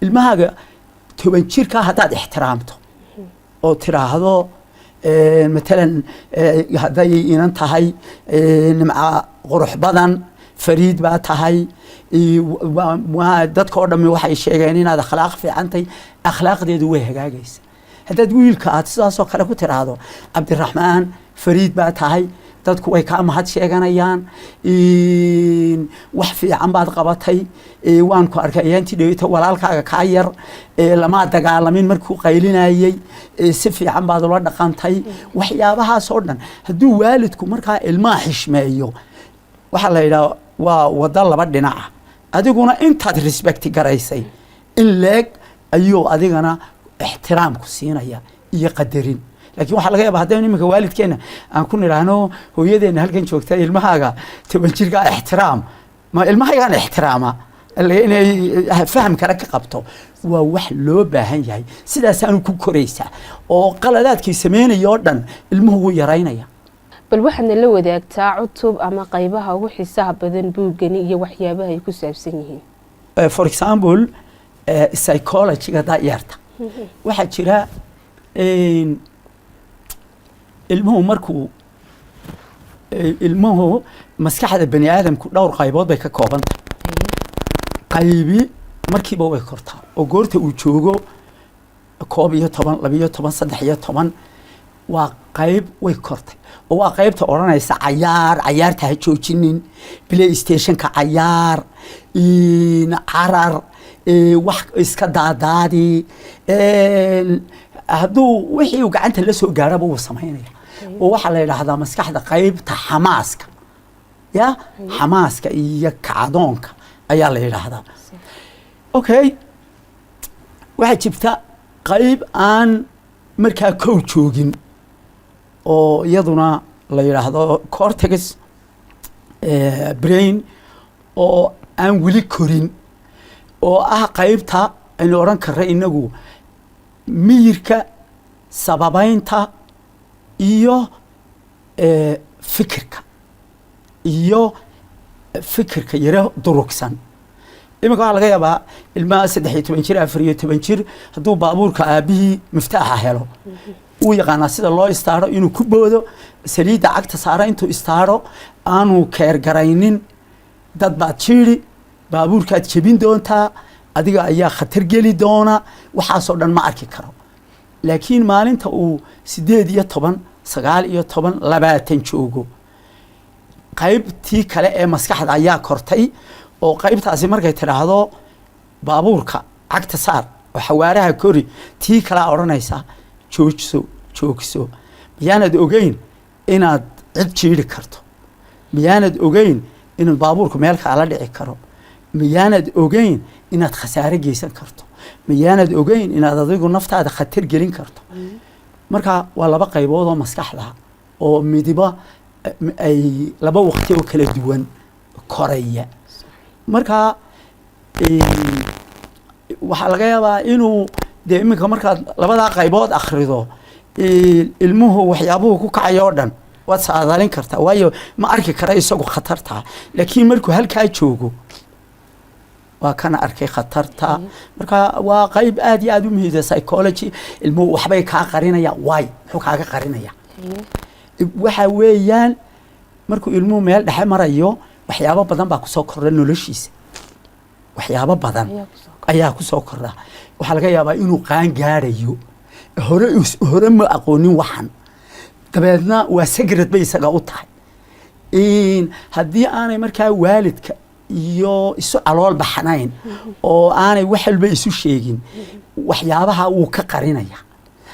ilmahaaga 10 jirka haddaad ixtiraamto oo tiraahdo مثلا هذي إنتهاي مع قرح بدن فريد باتهاي ودت كordami waxay sheegeen inaad akhlaaq fiicantay akhlaaqdeedu way hagaagaysaa haddaad wiilka aad sidaas oo kale ku tiraahdo Cabdiraxmaan Fariid baa tahay dadku way ka mahad sheeganayaan wax fiican baad qabatay waan ku arkay intii dheeyta walaalkaaga ka yar lama dagaalamin markuu qaylinayay si fiican baad ula dhaqantay waxyaabahaas oo dhan hadduu waalidku markaa ilmaha xishmeeyo waxa la yiraahdo waa wada laba dhinac adiguna intaad respect garaysay in leeg ayuu adigana ixtiraam ku siinaya iyo qadarin laakiin waxa laga yaabaa haddii nimanka waalidkeena aan ku niraahno hooyadeena halkan joogta ilmahaaga 10 jirka ixtiraam ma ilmahaaga ixtiraama inay faham kale ka qabto waa wax loo baahan yahay sidaas aanu ku koraysaa oo qaladaadkii sameeynaya oo dhan ilmuhu yaraynaya bal waxaana la wadaagtaa cutub ama qaybaha ugu xiisaha badan buugani iyo waxyaabaha ay ku saabsan yihiin for example psychology-ga da'yarta waxa jira ilmuhu maskaxda bani aadamku dhowr qaybood bay ka kooban tahay qaybi markiiba way kortaa oo goorta uu joogo 11 12 13 waa qayb way kortay oo waa qaybta oranaysa cayaarta ha joojinin PlayStation-ka cayaar carar wax iska daadaadi hadduu wixii uu gacanta la soo gaaraba uu sameynaya oo waxa la yiraahdaa maskaxda qaybta xamaaska ya xamaaska iyo kacdoonka ayaa la yiraahdaa okay waxa jibta qayb aan markaa kow joogin oo iyaduna la yiraahdo cortex brain oo aan weli korin oo ah qaybta aynu oran karray inagu miyirka sababaynta iyo fikirka yara durugsan iminka waxa laga yaabaa ilmaha 13 jir 14 jir hadduu baabuurka aabihii miftaaxa helo uu yaqaana sida loo istaaro inuu ku boodo saliida cagta saara intuu istaaro aanu keer garaynin dad baad jiiri baabuurkaad jebin doontaa adiga ayaa khatar geli doona waxaasoo dhan ma arki karo laakiin maalinta uu 18 19 20 joogo qaybtii kale ee maskaxda ayaa kortay oo qaybtaasi markay tiraahdo baabuurka cagta saar oo xawaaraha kori tii kala oranaysa joogso miyaanad ogeyn inaad cid jiiri karto miyaanad ogeyn inuu baabuurku meel kala dhici karo miyaanad ogeyn inaad khasaare geysan karto miyaanad ogeyn inaad adigu naftaada khatar gelin karto marka waa laba qaybood oo maskaxda oo midiba ay laba waqti oo kala duwan koraya marka waxa laga yaabaa inuu iminka markaad labada qaybood akhrido ilmuhu waxyaabuhu ku kacayo dhan waad saadaalin kartaa waayo ma arki kara isagu khatarta laakiin markuu halkaa joogo waa kana arkay khatarta marka waa qayb aad iyo aad u muhiim ah psychology ilmuhu waxbay ka qarinaya way wuxuu kaaga qarinaya waxa weeyaan markuu ilmuhu meel dhexe marayo waxyaabo badan baa ku soo kordha noloshiisa waxyaabo badan ayaa ku soo kordha waxa laga yaabaa inuu qaan gaarayo hore ma aqoonin waxan dabeedna waa secret bay isaga u tahay haddii aanay markaa waalidka iyo isu calool baxnayn oo aanay wax walba isu sheegin waxyaabaha uu ka qarinaya